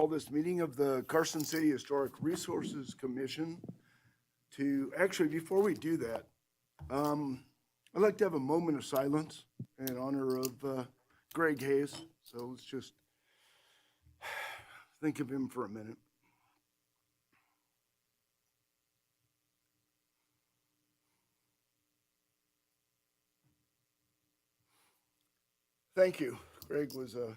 call this meeting of the Carson City Historic Resources Commission to, actually, before we do that, I'd like to have a moment of silence in honor of Greg Hayes. So let's just think of him for a minute. Thank you. Greg was a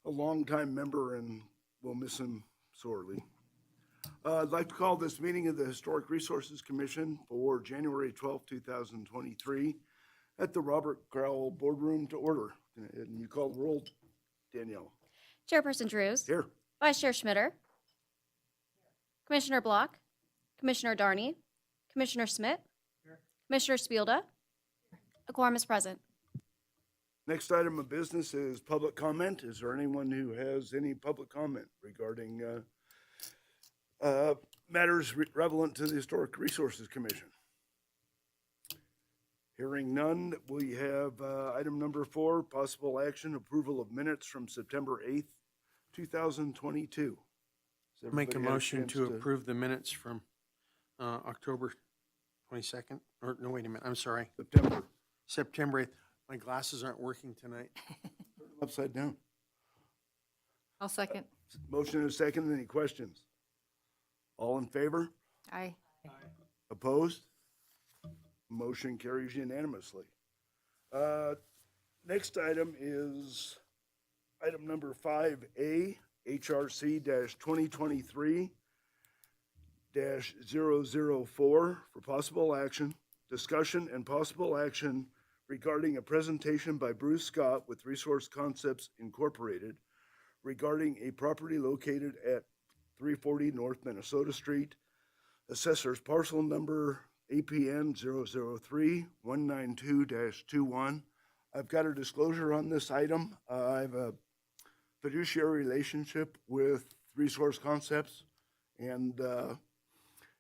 longtime member, and we'll miss him sorely. I'd like to call this meeting of the Historic Resources Commission for January 12, 2023 at the Robert Crowell Boardroom to order. And you call the roll, Danielle. Chairperson Drews. Here. Vice Chair Schmitter. Commissioner Block. Commissioner Darney. Commissioner Schmidt. Here. Commissioner Spielda. A quorum is present. Next item of business is public comment. Is there anyone who has any public comment regarding matters relevant to the Historic Resources Commission? Hearing none, we have item number 4, possible action, approval of minutes from September 8th, 2022. Make a motion to approve the minutes from October 22nd, or no, wait a minute, I'm sorry. September 8th. My glasses aren't working tonight. Upside down. I'll second. Motion and a second. Any questions? All in favor? Aye. Opposed? Motion carries unanimously. Next item is item number 5A, HRC-2023-004 for possible action, discussion and possible action regarding a presentation by Bruce Scott with Resource Concepts Incorporated regarding a property located at 340 North Minnesota Street, assessor's parcel number APN 003-192-21. I've got a disclosure on this item. I have a fiduciary relationship with Resource Concepts, and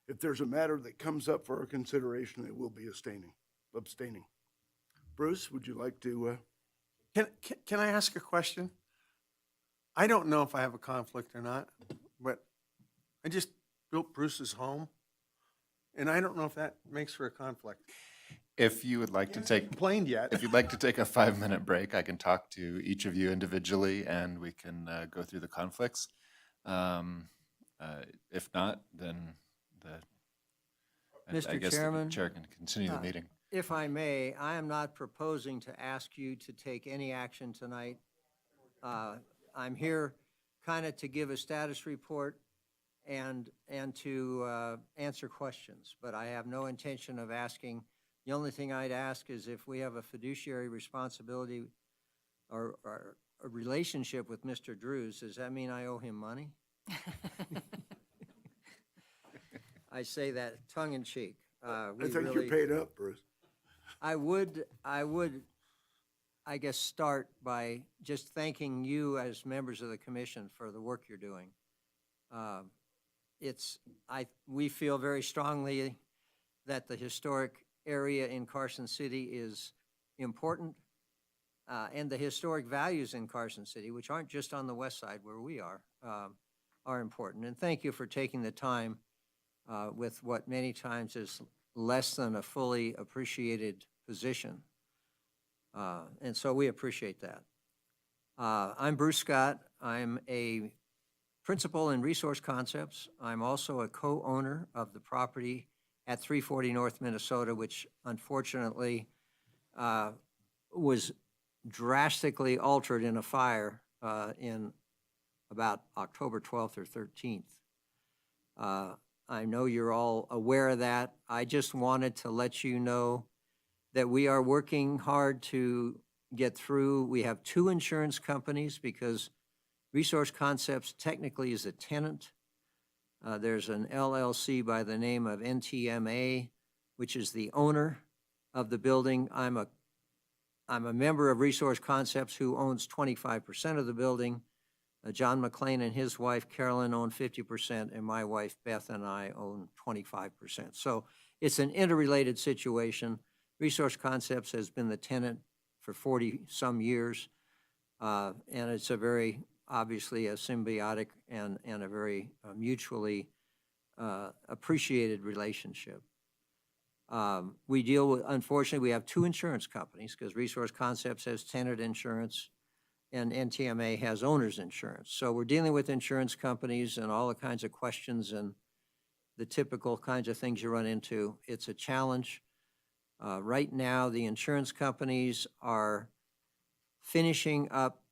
if there's a matter that comes up for our consideration, it will be abstaining. Bruce, would you like to? Can I ask a question? I don't know if I have a conflict or not, but I just built Bruce's home, and I don't know if that makes for a conflict. If you would like to take, Complained yet? if you'd like to take a 5-minute break, I can talk to each of you individually, and we can go through the conflicts. If not, then I Mr. guess Chairman, the chair can continue the meeting. if I may, I am not proposing to ask you to take any action tonight. I'm here kind of to give a status report and to answer questions, but I have no intention of asking. The only thing I'd ask is if we have a fiduciary responsibility or a relationship with Mr. Drews, does that mean I owe him money? I say that tongue in cheek. I think you're paid up, Bruce. I would, I guess, start by just thanking you as members of the commission for the work you're doing. We feel very strongly that the historic area in Carson City is important, and the historic values in Carson City, which aren't just on the west side where we are important. And thank you for taking the time with what many times is less than a fully appreciated position. And so we appreciate that. I'm Bruce Scott. I'm a principal in Resource Concepts. I'm also a co-owner of the property at 340 North Minnesota, which unfortunately was drastically altered in a fire in about October 12th or 13th. I know you're all aware of that. I just wanted to let you know that we are working hard to get through. We have 2 insurance companies because Resource Concepts technically is a tenant. There's an LLC by the name of NTMA, which is the owner of the building. I'm a member of Resource Concepts who owns 25% of the building. John McLean and his wife Carolyn own 50%, and my wife Beth and I own 25%. So it's an interrelated situation. Resource Concepts has been the tenant for 40-some years, and it's a very obviously a symbiotic and a very mutually appreciated relationship. We deal with, unfortunately, we have two insurance companies because Resource Concepts has tenant insurance and NTMA has owner's insurance. So we're dealing with insurance companies and all the kinds of questions and the typical kinds of things you run into. It's a challenge. Right now, the insurance companies are finishing up,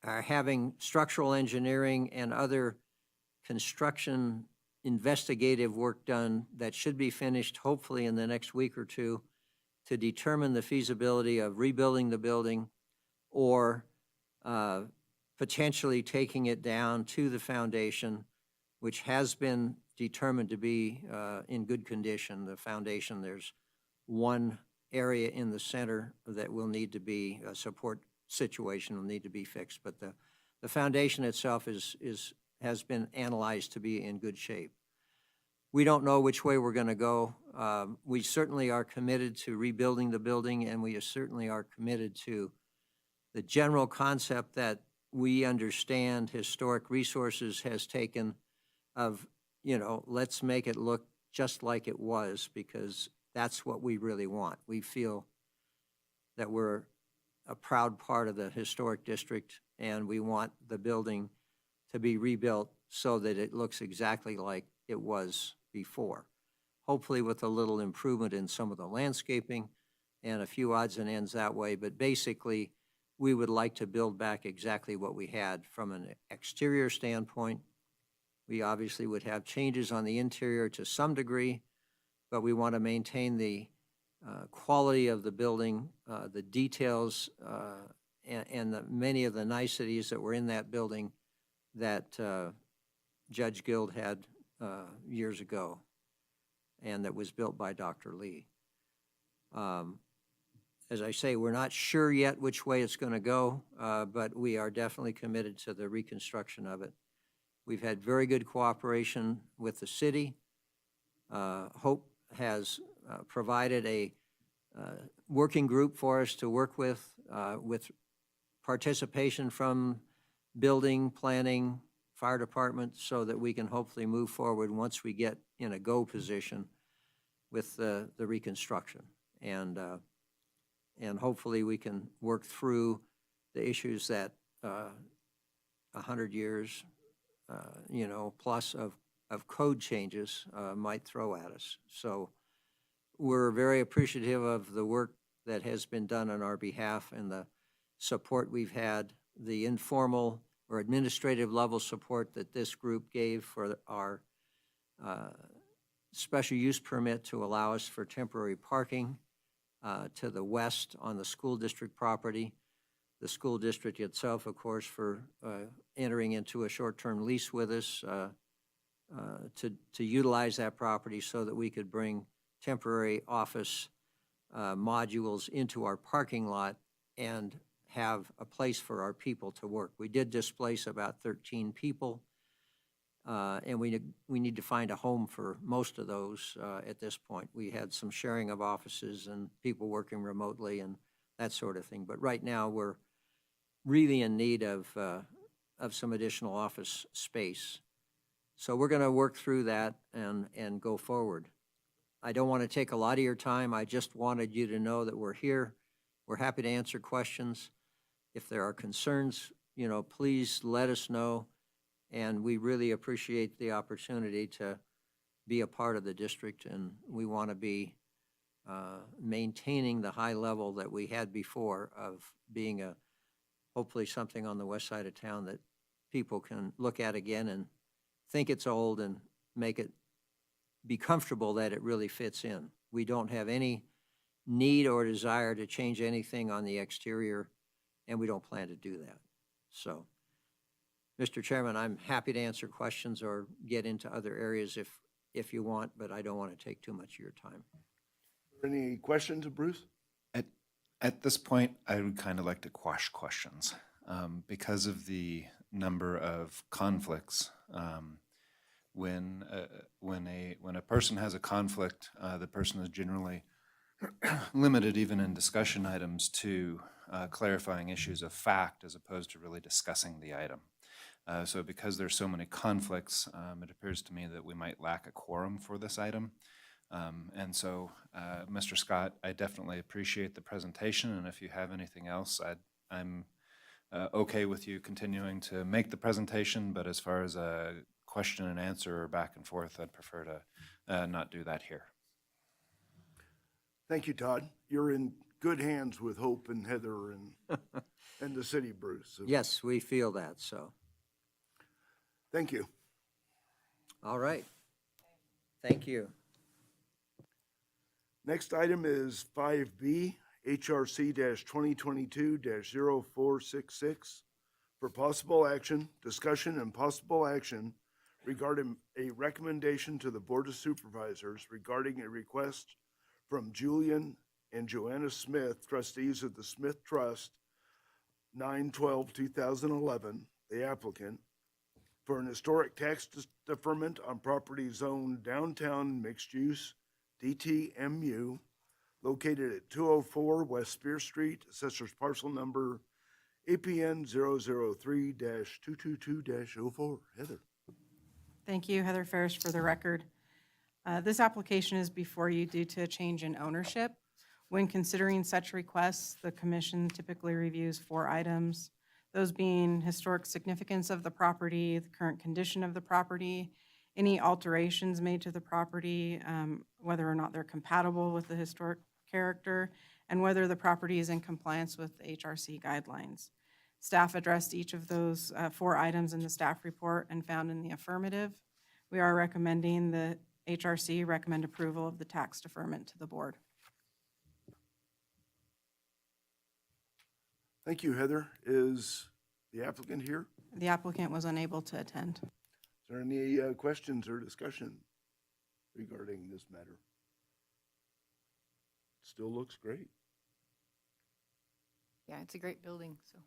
are having structural engineering and other construction investigative work done that should be finished hopefully in the next week or two to determine the feasibility of rebuilding the building or potentially taking it down to the foundation, which has been determined to be in good condition. The foundation, there's one area in the center that will need to be, a support situation will need to be fixed, but the foundation itself has been analyzed to be in good shape. We don't know which way we're going to go. We certainly are committed to rebuilding the building, and we certainly are committed to the general concept that we understand Historic Resources has taken of, let's make it look just like it was, because that's what we really want. We feel that we're a proud part of the historic district, and we want the building to be rebuilt so that it looks exactly like it was before. Hopefully with a little improvement in some of the landscaping and a few odds and ends that way, but basically we would like to build back exactly what we had from an exterior standpoint. We obviously would have changes on the interior to some degree, but we want to maintain the quality of the building, the details, and many of the niceties that were in that building that Judge Guild had years ago, and that was built by Dr. Lee. As I say, we're not sure yet which way it's going to go, but we are definitely committed to the reconstruction of it. We've had very good cooperation with the city. Hope has provided a working group for us to work with participation from building, planning, fire department, so that we can hopefully move forward once we get in a go position with the reconstruction. And hopefully we can work through the issues that 100 years, plus of code changes might throw at us. So we're very appreciative of the work that has been done on our behalf and the support we've had, the informal or administrative level support that this group gave for our special use permit to allow us for temporary parking to the west on the school district property. The school district itself, of course, for entering into a short-term lease with us to utilize that property so that we could bring temporary office modules into our parking lot and have a place for our people to work. We did displace about 13 people, and we need to find a home for most of those at this point. We had some sharing of offices and people working remotely and that sort of thing. But right now, we're really in need of some additional office space. So we're going to work through that and go forward. I don't want to take a lot of your time. I just wanted you to know that we're here. We're happy to answer questions. If there are concerns, please let us know. And we really appreciate the opportunity to be a part of the district, and we want to be maintaining the high level that we had before of being hopefully something on the west side of town that people can look at again and think it's old and be comfortable that it really fits in. We don't have any need or desire to change anything on the exterior, and we don't plan to do that. So, Mr. Chairman, I'm happy to answer questions or get into other areas if you want, but I don't want to take too much of your time. Any questions of Bruce? At this point, I would kind of like to quash questions because of the number of conflicts. When a person has a conflict, the person is generally limited, even in discussion items, to clarifying issues of fact as opposed to really discussing the item. So because there's so many conflicts, it appears to me that we might lack a quorum for this item. And so, Mr. Scott, I definitely appreciate the presentation, and if you have anything else, I'm okay with you continuing to make the presentation, but as far as a question and answer or back and forth, I'd prefer to not do that here. Thank you, Todd. You're in good hands with Hope and Heather and the city, Bruce. So Yes, we feel that, so, thank you. all right. Thank you. Next item is 5B, HRC 2022-0466 for possible action, discussion and possible action regarding a recommendation to the Board of Supervisors regarding a request from Julian and Joanna Smith, trustees of the Smith Trust, 9/12/2011, the applicant, for an historic tax deferment on property zoned downtown mixed use, DTMU, located at 204 West Spear Street, Assessor's Parcel Number APN 003-222-04. Heather. Thank you, Heather Ferris, for the record. This application is before you due to a change in ownership. When considering such requests, the commission typically reviews 4 items, those being historic significance of the property, the current condition of the property, any alterations made to the property, whether or not they're compatible with the historic character, and whether the property is in compliance with HRC guidelines. Staff addressed each of those 4 items in the staff report and found in the affirmative. We are recommending the HRC recommend approval of the tax deferment to the board. Thank you, Heather. Is the applicant here? The applicant was unable to attend. Is there any questions or discussion regarding this matter? Still looks great. Yeah, it's a great building, so.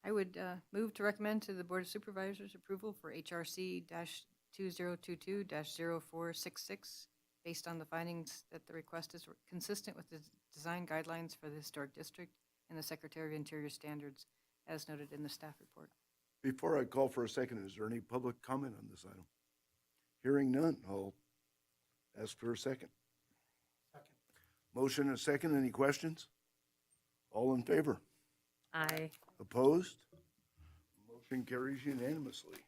I would move to recommend to the Board of Supervisors approval for HRC 2022-0466, based on the findings that the request is consistent with the design guidelines for the Historic District and the Secretary of Interior standards, as noted in the staff report. Before I call for a second, is there any public comment on this item? Hearing none, I'll ask for a second. Motion and a second. Any questions? All in favor? Aye. Opposed? Motion carries unanimously.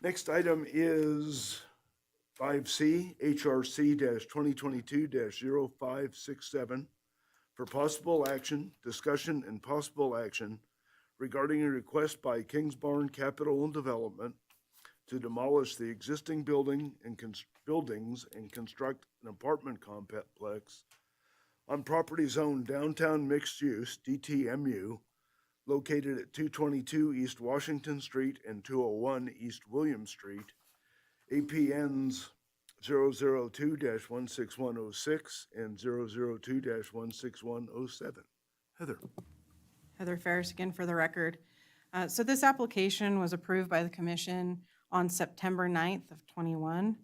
Next item is 5C, HRC 2022-0567 for possible action, discussion and possible action regarding a request by Kings Barn Capital and Development to demolish the existing buildings and construct an apartment complex on property zoned downtown mixed use, DTMU, located at 222 East Washington Street and 201 East William Street, APNs 002-16106 and 002-16107. Heather. Heather Ferris again for the record. So this application was approved by the commission on September 9th of ~21.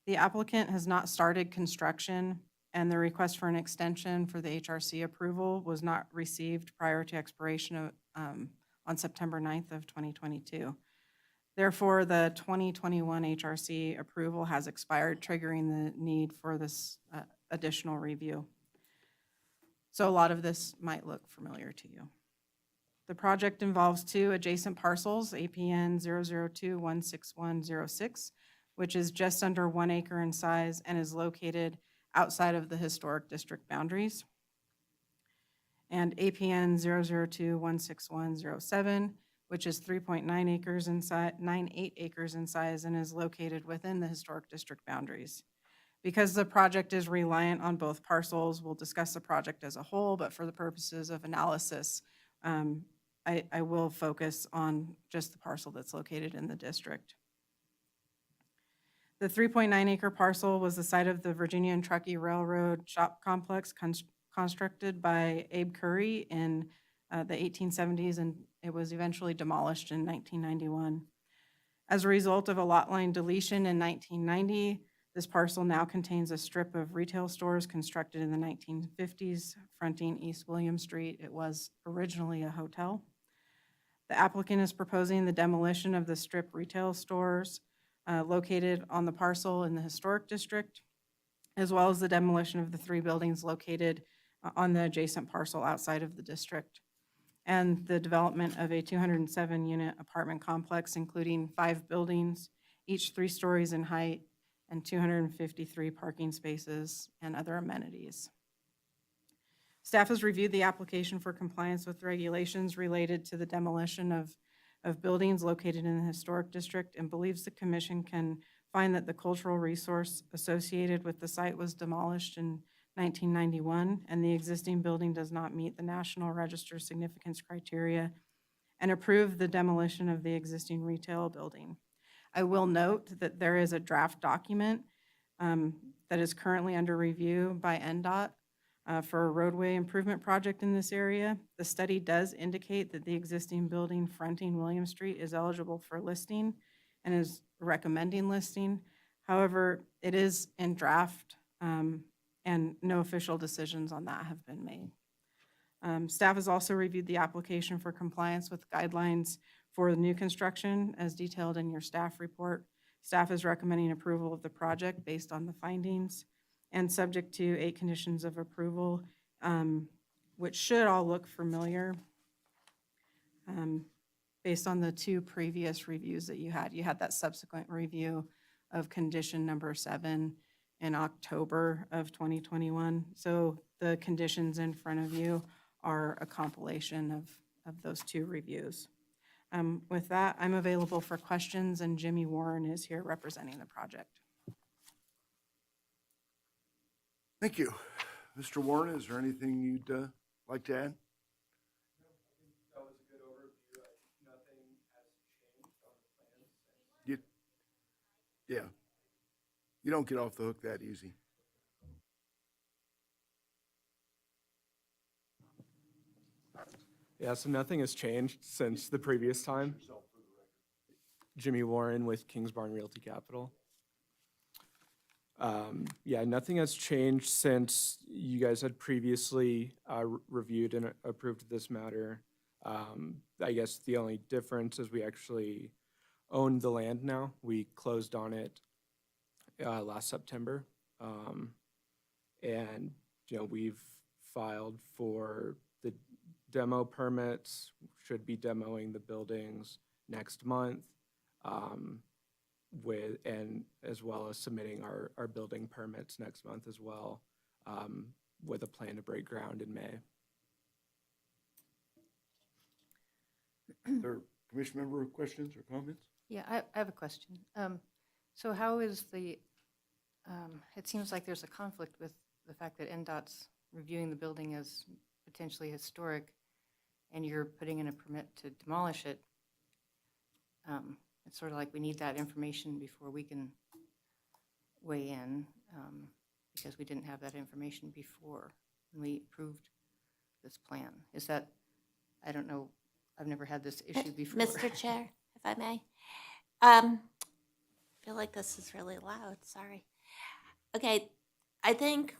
The applicant has not started construction, and the request for an extension for the HRC approval was not received prior to expiration of, on September 9th of 2022. Therefore, the 2021 HRC approval has expired, triggering the need for this additional review. So a lot of this might look familiar to you. The project involves 2 adjacent parcels, APN 002-16106, which is just under 1 acre in size and is located outside of the historic district boundaries. And APN 002-16107, which is 3.9 acres in size, 98 acres in size, and is located within the historic district boundaries. Because the project is reliant on both parcels, we'll discuss the project as a whole, but for the purposes of analysis, I will focus on just the parcel that's located in the district. The 3.9 acre parcel was the site of the Virginia and Truckee Railroad Shop Complex constructed by Abe Curry in the 1870s, and it was eventually demolished in 1991. As a result of a lot line deletion in 1990, this parcel now contains a strip of retail stores constructed in the 1950s, fronting East William Street. It was originally a hotel. The applicant is proposing the demolition of the strip retail stores located on the parcel in the historic district, as well as the demolition of the 3 buildings located on the adjacent parcel outside of the district, and the development of a 207-unit apartment complex, including 5 buildings, each 3 stories in height, and 253 parking spaces and other amenities. Staff has reviewed the application for compliance with regulations related to the demolition of buildings located in the historic district and believes the commission can find that the cultural resource associated with the site was demolished in 1991, and the existing building does not meet the National Register significance criteria, and approve the demolition of the existing retail building. I will note that there is a draft document that is currently under review by NDOT for a roadway improvement project in this area. The study does indicate that the existing building fronting William Street is eligible for listing and is recommending listing. However, it is in draft, and no official decisions on that have been made. Staff has also reviewed the application for compliance with guidelines for the new construction as detailed in your staff report. Staff is recommending approval of the project based on the findings and subject to 8 conditions of approval, which should all look familiar based on the 2 previous reviews that you had. You had that subsequent review of condition number 7 in October of 2021. So the conditions in front of you are a compilation of those 2 reviews. With that, I'm available for questions, and Jimmy Warren is here representing the project. Thank you. Mr. Warren, is there anything you'd like to add? That was a good overview. Nothing has changed on the plans. Yeah. You don't get off the hook that easy. Yeah, so nothing has changed since the previous time. Jimmy Warren with Kings Barn Realty Capital. Yeah, nothing has changed since you guys had previously reviewed and approved this matter. I guess the only difference is we actually own the land now. We closed on it last September. And, we've filed for the demo permits, should be demoing the buildings next month, and as well as submitting our building permits next month as well, with a plan to break ground in May. There, commission member questions or comments? Yeah, I have a question. So how is it seems like there's a conflict with the fact that NDOT's reviewing the building as potentially historic, and you're putting in a permit to demolish it. It's sort of like we need that information before we can weigh in, because we didn't have that information before when we approved this plan. Is that, I don't know, I've never had this issue before. Mr. Chair, if I may. I feel like this is really loud, sorry. Okay, I think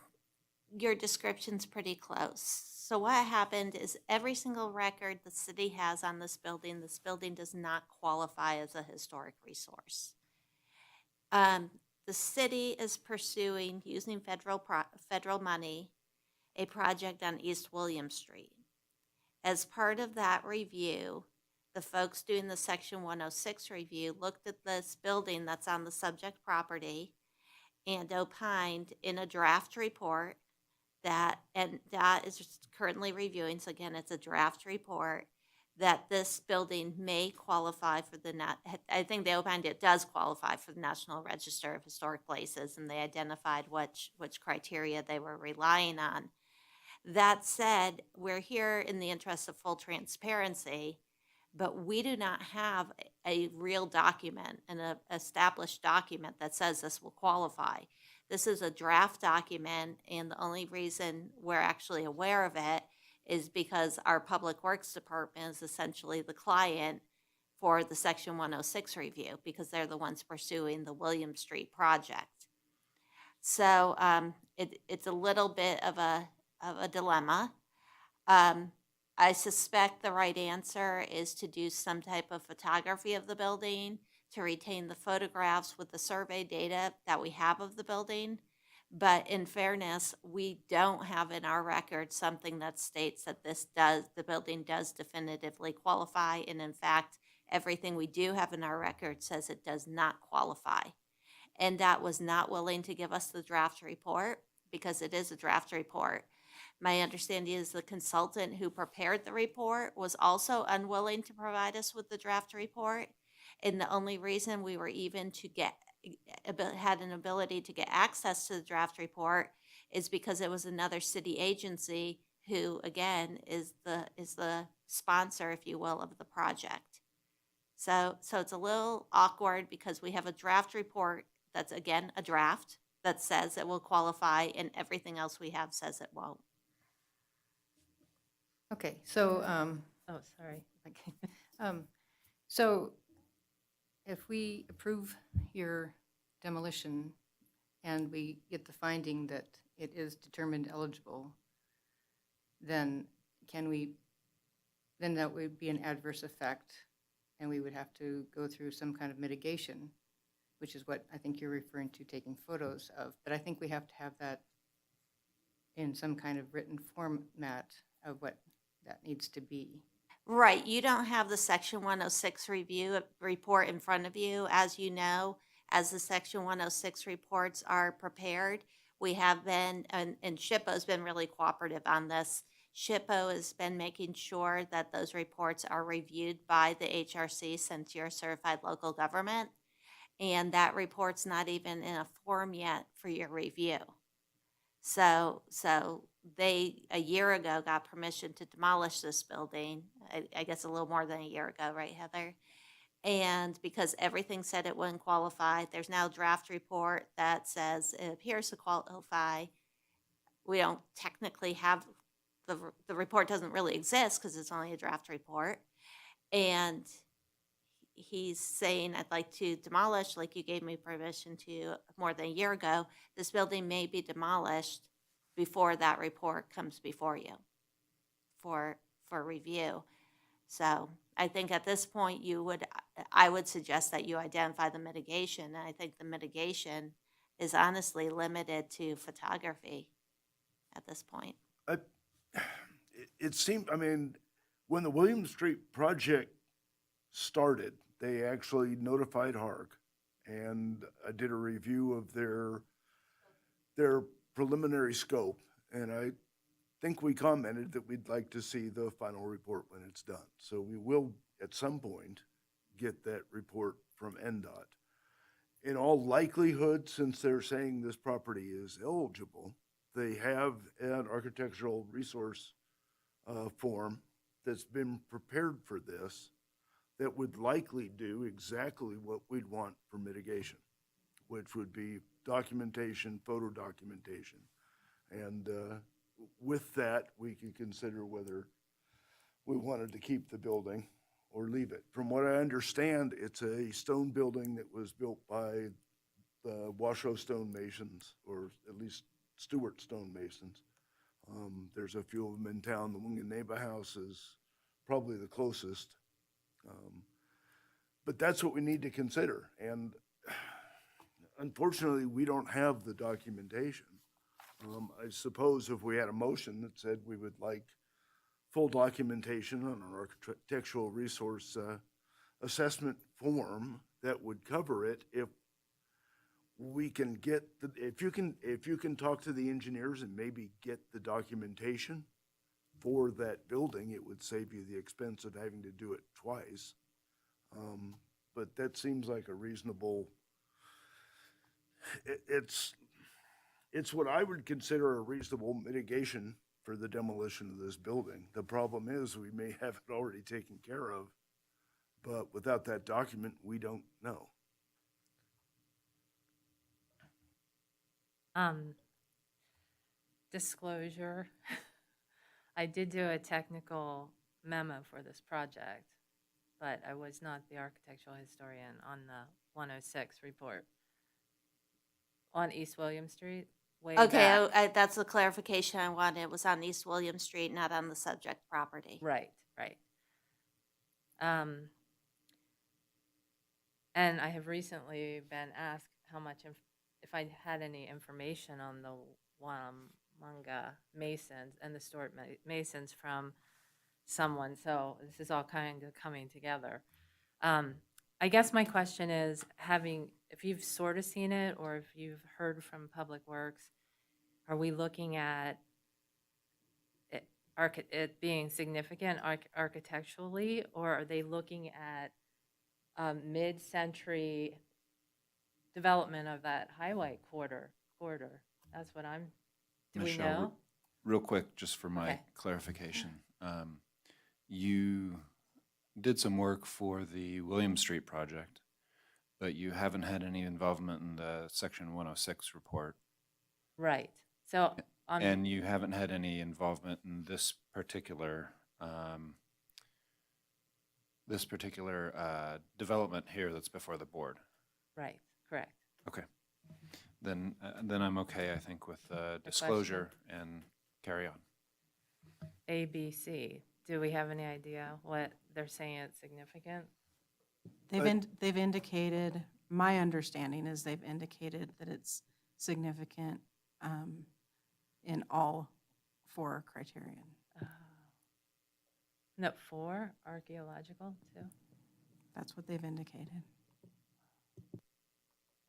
your description's pretty close. So what happened is every single record the city has on this building does not qualify as a historic resource. The city is pursuing, using federal money, a project on East William Street. As part of that review, the folks doing the Section 106 review looked at this building that's on the subject property and opined in a draft report that is currently reviewing, so again, it's a draft report, that this building may qualify for I think they opined it does qualify for the National Register of Historic Places, and they identified which criteria they were relying on. That said, we're here in the interest of full transparency, but we do not have a real document, an established document that says this will qualify. This is a draft document, and the only reason we're actually aware of it is because our Public Works Department is essentially the client for the Section 106 review, because they're the ones pursuing the William Street project. So it's a little bit of a dilemma. I suspect the right answer is to do some type of photography of the building to retain the photographs with the survey data that we have of the building. But in fairness, we don't have in our record something that states that the building does definitively qualify. And in fact, everything we do have in our record says it does not qualify. NDOT was not willing to give us the draft report because it is a draft report. My understanding is the consultant who prepared the report was also unwilling to provide us with the draft report. And the only reason we were even had an ability to get access to the draft report is because it was another city agency who, again, is the sponsor, if you will, of the project. So it's a little awkward because we have a draft report that's, again, a draft that says it will qualify, and everything else we have says it won't. Okay, so, oh, sorry. Okay. So if we approve your demolition and we get the finding that it is determined eligible, then then that would be an adverse effect, and we would have to go through some kind of mitigation, which is what I think you're referring to, taking photos of. But I think we have to have that in some kind of written format of what that needs to be. Right, you don't have the Section 106 report in front of you. As you know, as the Section 106 reports are prepared, we have been, and SHPO's been really cooperative on this. SHPO has been making sure that those reports are reviewed by the HRC, since you're a certified local government, and that report's not even in a form yet for your review. So they, a year ago, got permission to demolish this building, I guess a little more than a year ago, right, Heather? And because everything said it wouldn't qualify, there's now a draft report that says it appears to qualify. We don't technically have, the report doesn't really exist because it's only a draft report. And he's saying, I'd like to demolish, like you gave me permission to more than a year ago. This building may be demolished before that report comes before you for review. So I think at this point I would suggest that you identify the mitigation. And I think the mitigation is honestly limited to photography at this point. It seemed, I mean, when the William Street project started, they actually notified HARC, and I did a review of their preliminary scope, and I think we commented that we'd like to see the final report when it's done. So we will, at some point, get that report from NDOT. In all likelihood, since they're saying this property is eligible, they have an architectural resource form that's been prepared for this that would likely do exactly what we'd want for mitigation, which would be documentation, photo documentation. And with that, we can consider whether we wanted to keep the building or leave it. From what I understand, it's a stone building that was built by the Washoe stonemasons, or at least Stewart stonemasons. There's a few of them in town. The Wanganeba House is probably the closest. But that's what we need to consider. And unfortunately, we don't have the documentation. I suppose if we had a motion that said we would like full documentation on an architectural resource assessment form that would cover it, if we can get if you can talk to the engineers and maybe get the documentation for that building, it would save you the expense of having to do it twice. But that seems like a reasonable, it's what I would consider a reasonable mitigation for the demolition of this building. The problem is we may have it already taken care of, but without that document, we don't know. Disclosure, I did do a technical memo for this project, but I was not the architectural historian on the 106 report on East William Street. way Okay, back. that's the clarification I wanted. It was on East William Street, not on the subject property. Right, right. And I have recently been asked how much, if I had any information on the Manga Masons and the Stuart Masons from someone, so this is all kind of coming together. I guess my question is, if you've sort of seen it, or if you've heard from Public Works, are we looking at it being significant architecturally, or are they looking at mid-century development of that highway corridor? That's what do we Michelle, know? real quick, just for my Okay. clarification. You did some work for the William Street project, but you haven't had any involvement in the Section 106 report. Right. So And you haven't had any involvement in this particular development here that's before the board. right, correct. Okay. Then I'm okay, I think, with disclosure and carry on. ABC, do we have any idea what they're saying it's significant? They've indicated, my understanding is they've indicated that it's significant in all four criterion. No, 4, archaeological, too, That's what they've indicated.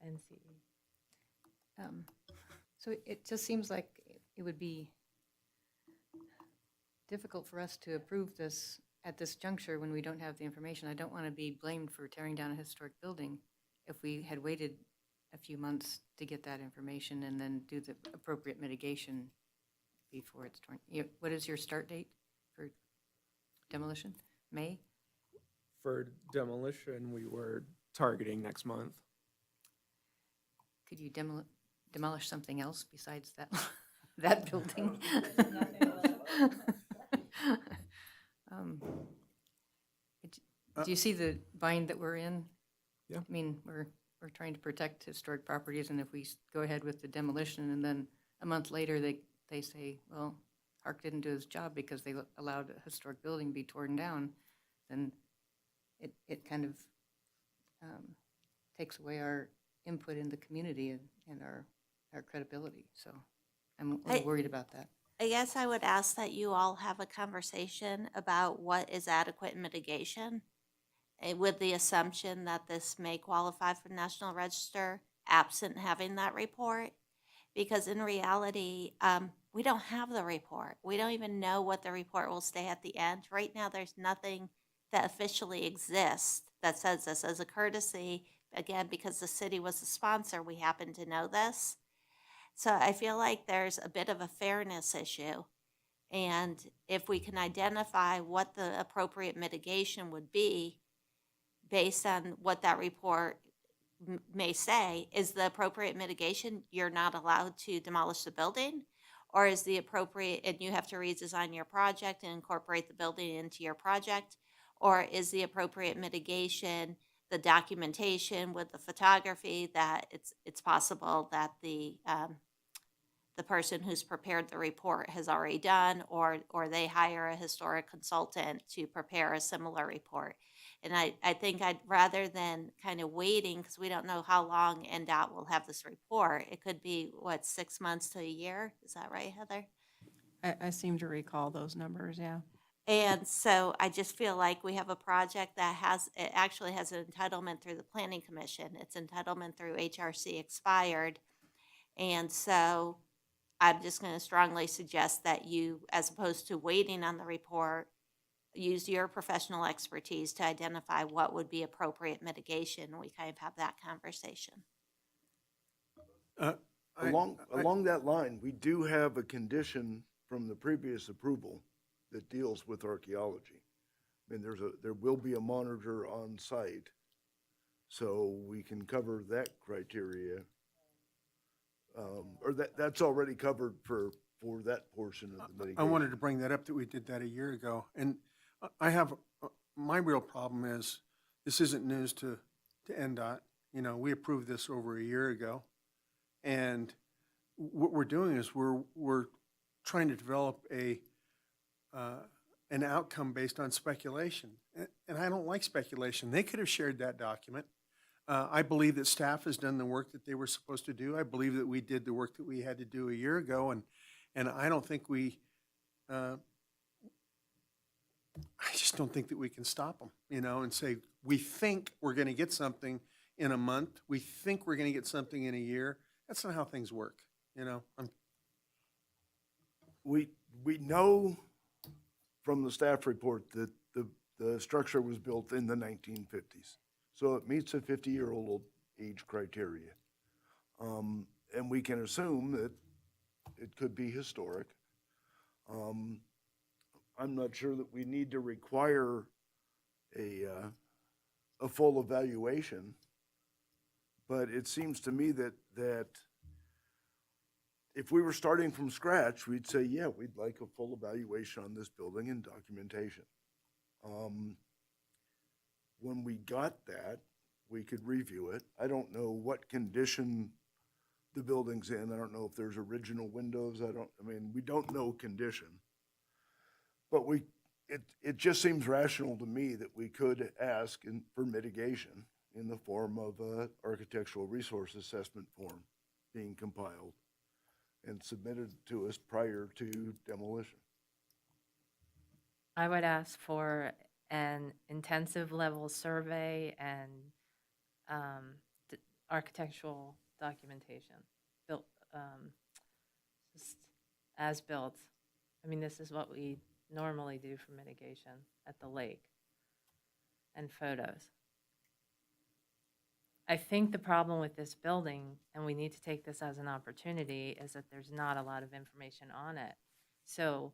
NCE. So it just seems like it would be difficult for us to approve this at this juncture when we don't have the information. I don't want to be blamed for tearing down a historic building if we had waited a few months to get that information and then do the appropriate mitigation before it's torn. What is your start date for demolition? May? For demolition, we were targeting next month. Could you demolish something else besides that, that building? Do you see the bind that we're in? Yeah. I mean, we're trying to protect historic properties, and if we go ahead with the demolition, and then a month later, they say, well, Hark didn't do his job because they allowed a historic building to be torn down, then it kind of takes away our input in the community and our credibility. So I'm a little worried about that. I guess I would ask that you all have a conversation about what is adequate mitigation, with the assumption that this may qualify for National Register, absent having that report. Because in reality, we don't have the report. We don't even know what the report will say at the end. Right now, there's nothing that officially exists that says this. As a courtesy, again, because the city was the sponsor, we happen to know this. So I feel like there's a bit of a fairness issue. And if we can identify what the appropriate mitigation would be based on what that report may say, is the appropriate mitigation you're not allowed to demolish the building? Or is the appropriate, and you have to redesign your project and incorporate the building into your project? Or is the appropriate mitigation the documentation with the photography that it's possible that the person who's prepared the report has already done, or they hire a historic consultant to prepare a similar report? And I think rather than kind of waiting, because we don't know how long NDOT will have this report, it could be, 6 months to a year? Is that right, Heather? I seem to recall those numbers, yeah. And so I just feel like we have a project that it actually has an entitlement through the Planning Commission. Its entitlement through HRC expired. And so I'm just going to strongly suggest that you, as opposed to waiting on the report, use your professional expertise to identify what would be appropriate mitigation. We kind of have that conversation. Along that line, we do have a condition from the previous approval that deals with archaeology. I mean, there will be a monitor on site, so we can cover that criteria. Or that's already covered for that portion of the mitigation. I wanted to bring that up, that we did that a year ago. And I have, my real problem is, this isn't news to NDOT. You know, we approved this over a year ago. And what we're doing is we're trying to develop an outcome based on speculation. And I don't like speculation. They could have shared that document. I believe that staff has done the work that they were supposed to do. I believe that we did the work that we had to do a year ago, and I don't think I just don't think that we can stop them, and say, we think we're going to get something in a month. We think we're going to get something in a year. That's not how things work, We know from the staff report that the structure was built in the 1950s. So it meets a 50-year-old age criteria. And we can assume that it could be historic. I'm not sure that we need to require a full evaluation, but it seems to me that if we were starting from scratch, we'd say, yeah, we'd like a full evaluation on this building and documentation. When we got that, we could review it. I don't know what condition the building's in. I don't know if there's original windows. We don't know condition. But it just seems rational to me that we could ask for mitigation in the form of a architectural resource assessment form being compiled and submitted to us prior to demolition. I would ask for an intensive level survey and architectural documentation, built, just as built. This is what we normally do for mitigation at the lake, and photos. I think the problem with this building, and we need to take this as an opportunity, is that there's not a lot of information on it. So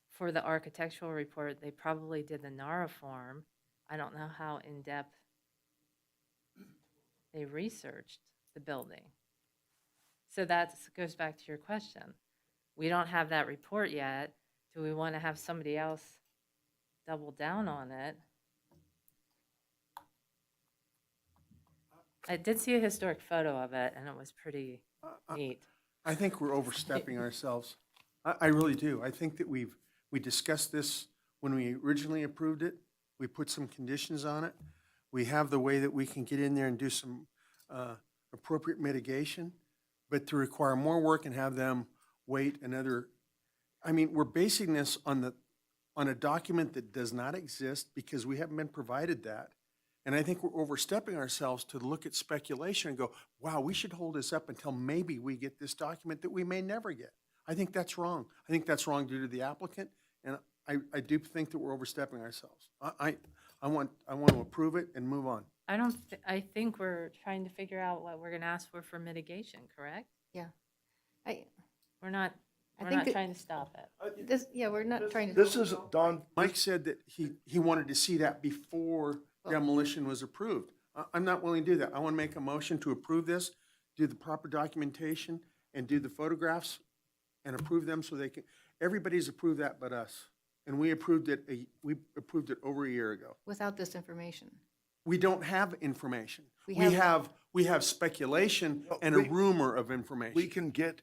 for the architectural report, they probably did the NARA form. I don't know how in-depth they researched the building. So that goes back to your question. We don't have that report yet. Do we want to have somebody else double down on it? I did see a historic photo of it, and it was pretty neat. I think we're overstepping ourselves. I really do. I think that we discussed this when we originally approved it. We put some conditions on it. We have the way that we can get in there and do some appropriate mitigation, but to require more work and have them wait another, we're basing this on a document that does not exist because we haven't been provided that. And I think we're overstepping ourselves to look at speculation and go, wow, we should hold this up until maybe we get this document that we may never get. I think that's wrong. I think that's wrong due to the applicant, and I do think that we're overstepping ourselves. I want to approve it and move on. I think we're trying to figure out what we're going to ask for mitigation, correct? Yeah. We're not I think that- trying to stop it. We're not trying to. This is, Don, Mike said that he wanted to see that before demolition was approved. I'm not willing to do that. I want to make a motion to approve this, do the proper documentation, and do the photographs, and approve them so they can, everybody's approved that but us. And we approved it over a year ago. Without this information. We don't have information. We We have speculation and a rumor of information. we can get,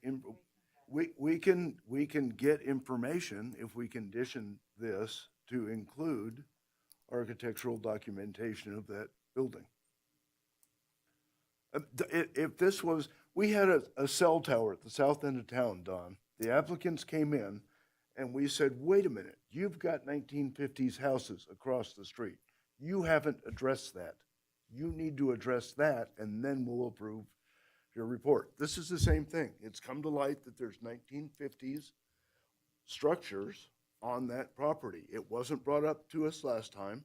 we can get information if we condition this to include architectural documentation of that building. If this was, we had a cell tower at the south end of town, Don. The applicants came in and we said, wait a minute, you've got 1950s houses across the street. You haven't addressed that. You need to address that, and then we'll approve your report. This is the same thing. It's come to light that there's 1950s structures on that property. It wasn't brought up to us last time.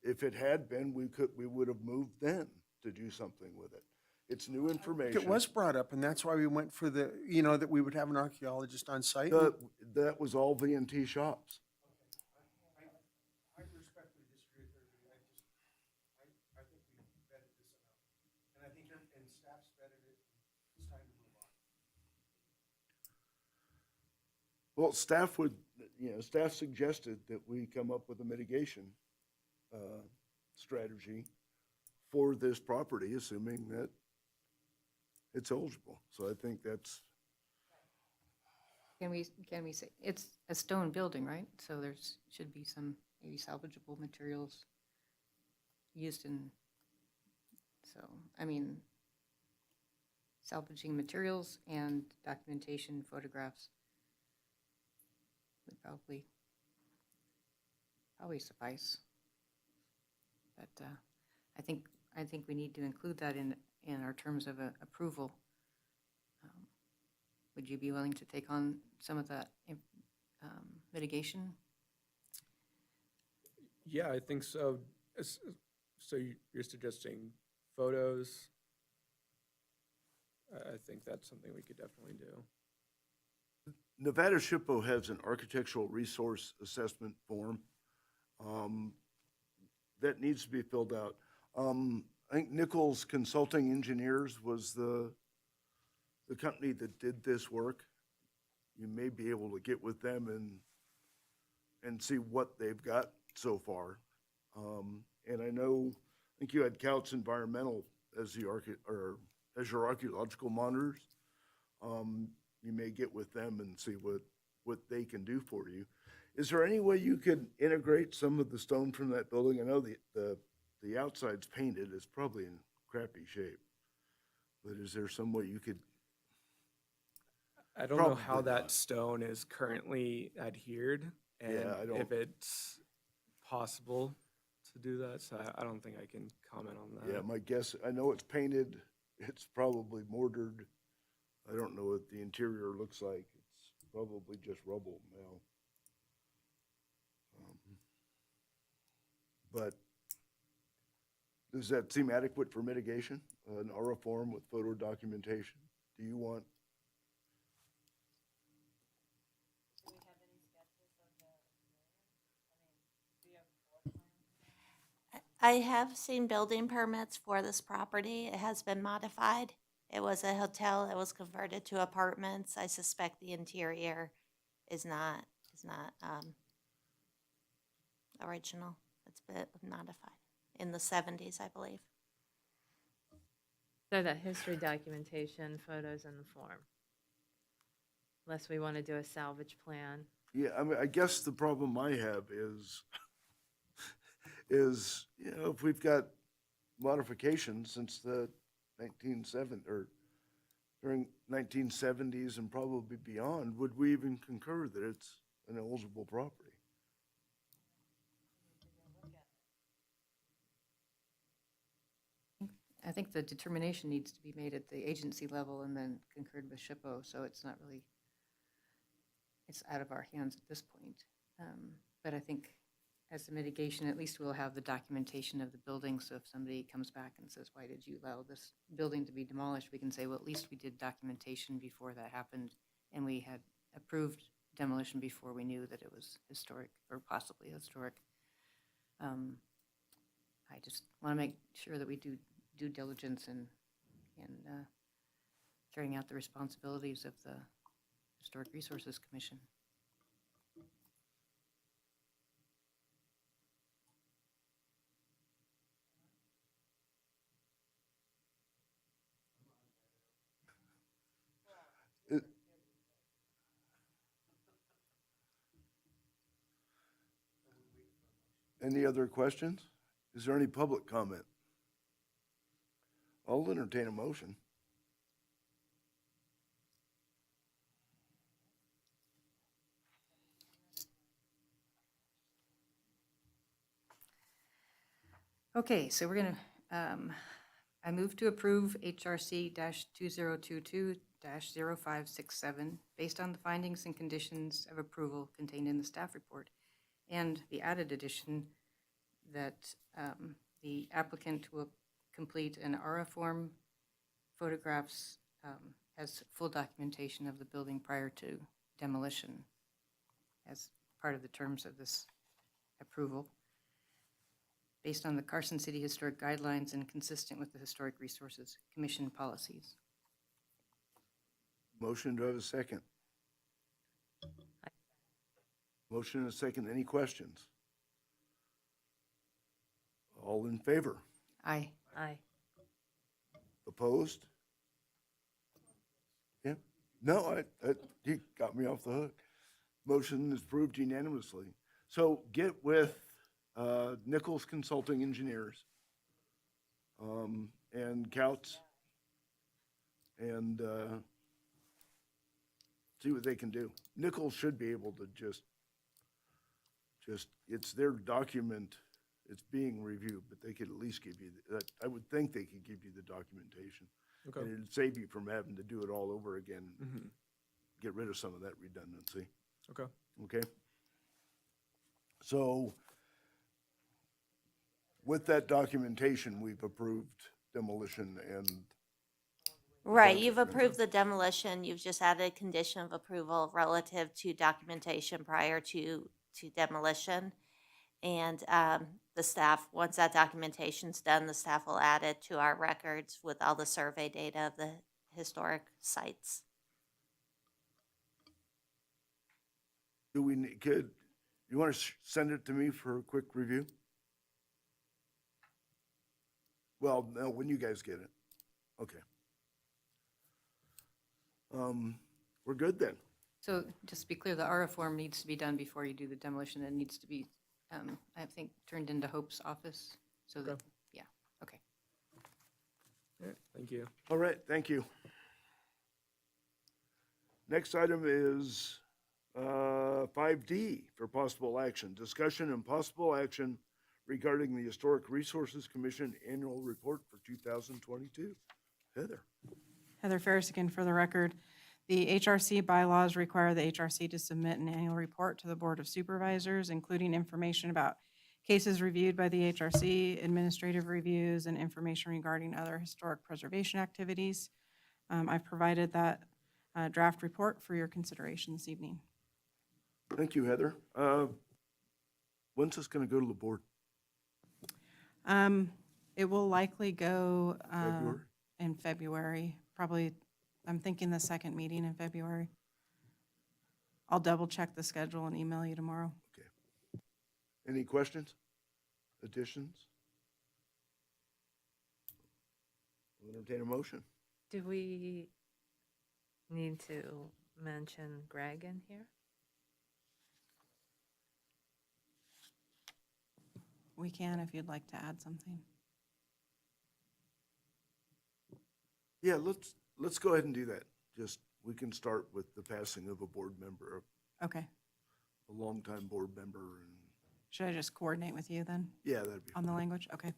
If it had been, we would have moved then to do something with it. It's new information. It was brought up, and that's why we went for the, that we would have an archaeologist on site. That was all V&T shops. I respectfully disagree with everybody. I think we vetted this enough. And I think, and staff's vetted it, it's time to move on. Well, staff suggested that we come up with a mitigation strategy for this property, assuming that it's eligible. So I think that's, Can we say, it's a stone building, right? So there's, should be some maybe salvageable materials used in, so, I mean, salvaging materials and documentation, photographs would probably suffice. But I think we need to include that in our terms of approval. Would you be willing to take on some of that mitigation? Yeah, I think so. So you're suggesting photos? I think that's something we could definitely do. Nevada SHPO has an architectural resource assessment form that needs to be filled out. I think Nichols Consulting Engineers was the company that did this work. You may be able to get with them and see what they've got so far. And I think you had Couts Environmental as your archaeological monitors. You may get with them and see what they can do for you. Is there any way you could integrate some of the stone from that building? I know the outside's painted, it's probably in crappy shape. But is there some way you could? I don't know how Probably that not. stone is currently adhered and Yeah, I don't- if it's possible to do that, so I don't think I can comment on that. Yeah, my guess, I know it's painted, it's probably mortared. I don't know what the interior looks like. It's probably just rubble now. But does that seem adequate for mitigation? An aura form with photo documentation? Do you want? I have seen building permits for this property. It has been modified. It was a hotel. It was converted to apartments. I suspect the interior is not original. It's been modified in the 70s, I believe. So that history documentation, photos in the form. Unless we want to do a salvage plan. Yeah, I mean, I guess the problem I have is, if we've got modifications since the 1970, or during 1970s and probably beyond, would we even concur that it's an eligible property? I think the determination needs to be made at the agency level and then concurred with SHPO, so it's not really, it's out of our hands at this point. But I think as a mitigation, at least we'll have the documentation of the building, so if somebody comes back and says, why did you allow this building to be demolished, we can say, well, at least we did documentation before that happened, and we had approved demolition before we knew that it was historic, or possibly historic. I just want to make sure that we do due diligence in carrying out the responsibilities of the Historic Resources Commission. It- Any other questions? Is there any public comment? I'll entertain a motion. Okay, so we're gonna, I move to approve HRC 2022-0567 based on the findings and conditions of approval contained in the staff report, and the added addition that the applicant will complete an ARA form, photographs, has full documentation of the building prior to demolition as part of the terms of this approval, based on the Carson City Historic Guidelines and consistent with the Historic Resources Commission policies. Motion, do I have a second? Motion and a second. Any questions? All in favor? Aye. Aye. Opposed? No, you got me off the hook. Motion is approved unanimously. So get with Nichols Consulting Engineers and Couts and see what they can do. Nichols should be able to just, it's their document, it's being reviewed, but they could at least give you, I would think they could give you the documentation. Okay. And it'd save you from having to do it all over again, Mm-hmm. get rid of some of that redundancy. Okay. Okay? So with that documentation, we've approved demolition and, Right, you've approved the demolition, you've just added a condition of approval relative to documentation prior to demolition. And the staff, once that documentation's done, the staff will add it to our records with all the survey data of the historic sites. do we, you want to send it to me for a quick review? Well, no, when you guys get it. Okay. We're good then. So just to be clear, the RF form needs to be done before you do the demolition. It needs to be, I think, turned into Hope's office, so that, Okay. yeah, okay. All right, thank you. All right, thank you. Next item is 5D for possible action. Discussion and possible action regarding the Historic Resources Commission Annual Report for 2022. Heather. Heather Ferris again for the record. The HRC bylaws require the HRC to submit an annual report to the Board of Supervisors, including information about cases reviewed by the HRC, administrative reviews, and information regarding other historic preservation activities. I've provided that draft report for your consideration this evening. Thank you, Heather. When's this going to go to the board? It will likely go February? in February, probably, I'm thinking the second meeting in February. I'll double check the schedule and email you tomorrow. Okay. Any questions? Additions? We'll entertain a motion. Do we need to mention Greg in here? We can if you'd like to add something. Yeah, let's go ahead and do that. Just, we can start with the passing of a board member, Okay. a longtime board member, and, Should I just coordinate with you then yeah, that'd be on the language? Okay.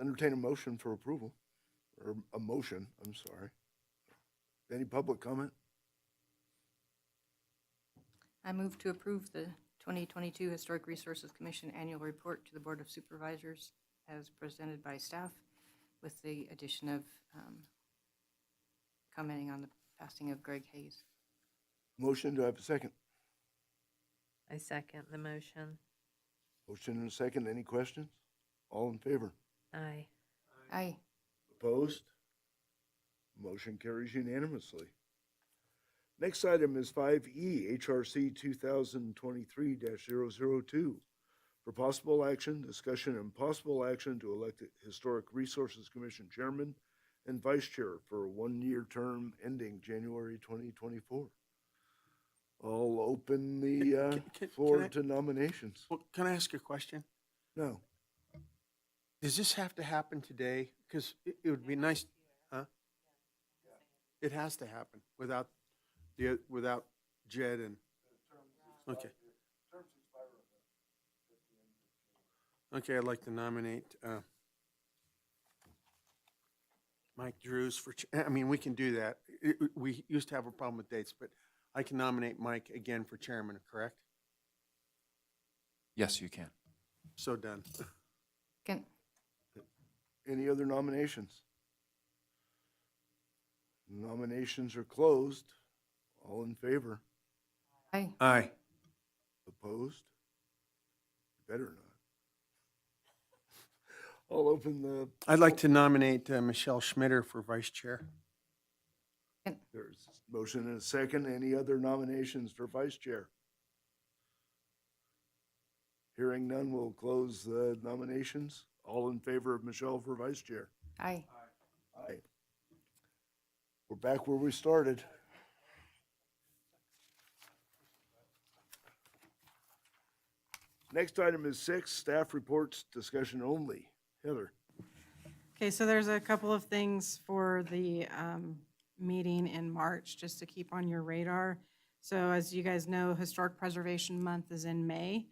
entertain a motion for approval, or a motion, I'm sorry. Any public comment? I move to approve the 2022 Historic Resources Commission Annual Report to the Board of Supervisors as presented by staff, with the addition of commenting on the passing of Greg Hayes. Motion, do I have a second? I second the motion. Motion and a second, any questions? All in favor? Aye. Aye. Opposed? Motion carries unanimously. Next item is 5E, HRC 2023-002. For possible action, discussion and possible action to elect a Historic Resources Commission Chairman and Vice Chair for a one-year term ending January 2024. I'll open the Can floor I- to nominations. Well, can I ask a question? No. Does this have to happen today? Because it would be nice, huh? It has to happen without Jed and, okay. Okay, I'd like to nominate Mike Drews for, I mean, we can do that. We used to have a problem with dates, but I can nominate Mike again for chairman, correct? Yes, you can. So done. Can, Any other nominations? Nominations are closed. All in favor? aye. Aye. Opposed? Better not. I'll open the, I'd like to nominate Michelle Schmitter for vice chair. there's a motion and a second. Any other nominations for vice chair? Hearing none, we'll close the nominations. All in favor of Michelle for vice chair? Aye. Aye. We're back where we started. Next item is 6, staff reports, discussion only. Heather. Okay, so there's a couple of things for the meeting in March, just to keep on your radar. So as you guys know, Historic Preservation Month is in May.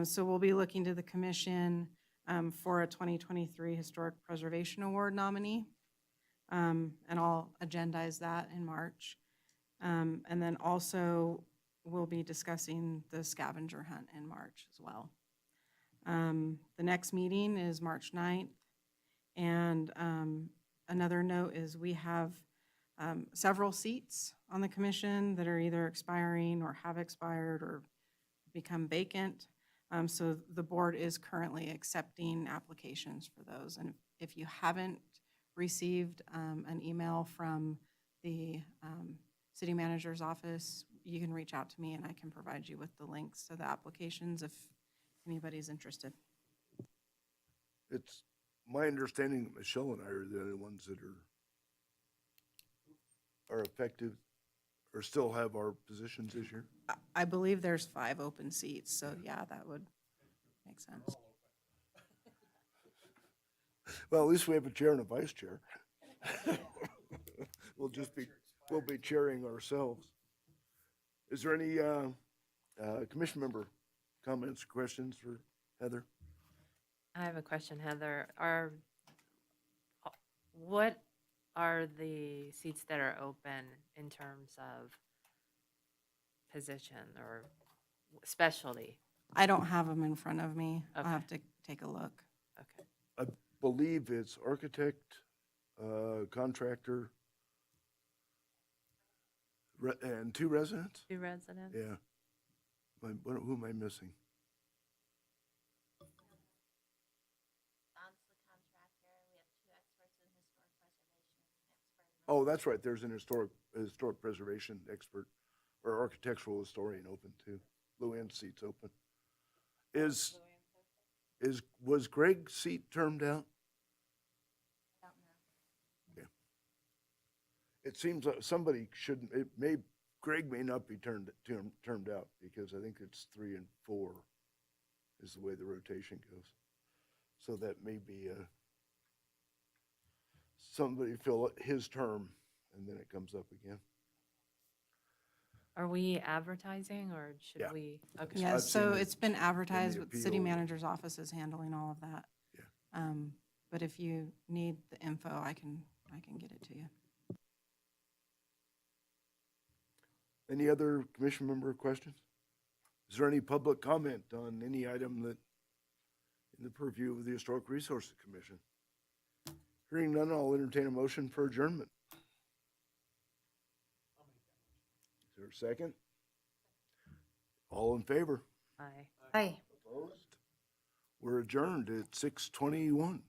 So we'll be looking to the commission for a 2023 Historic Preservation Award nominee. And I'll agendize that in March. And then also, we'll be discussing the scavenger hunt in March as well. The next meeting is March 9th. And another note is we have several seats on the commission that are either expiring or have expired or become vacant. So the board is currently accepting applications for those. And if you haven't received an email from the city manager's office, you can reach out to me and I can provide you with the links to the applications if anybody's interested. It's my understanding that Michelle and I are the only ones that are effective or still have our positions this year. I believe there's 5 open seats, so yeah, that would make sense. Well, at least we have a chair and a vice chair. We'll be chairing ourselves. Is there any commission member comments, questions for Heather? I have a question, Heather. What are the seats that are open in terms of position or specialty? I don't have them in front of me. I'll Okay. have to take a look. Okay. I believe it's architect, contractor, and 2 residents? 2 residents? Yeah. Who am I missing? Oh, that's right, there's an historic preservation expert or architectural historian open too. Luann's seat's open. Was Greg's seat termed out? Yeah. It seems like somebody shouldn't, Greg may not be termed out because I think it's 3 and 4 is the way the rotation goes. So that may be somebody fill his term and then it comes up again. Are we advertising or should Yeah. we? Okay. Yeah, I've seen so it it's been advertised, in the but the city appeal. manager's office is handling all of that. Yeah. But if you need the info, I can get it to you. Any other commission member questions? Is there any public comment on any item that in the purview of the Historic Resources Commission? Hearing none, I'll entertain a motion for adjournment. Is there a second? All in favor? Aye. Aye. Opposed? We're adjourned at 6:21.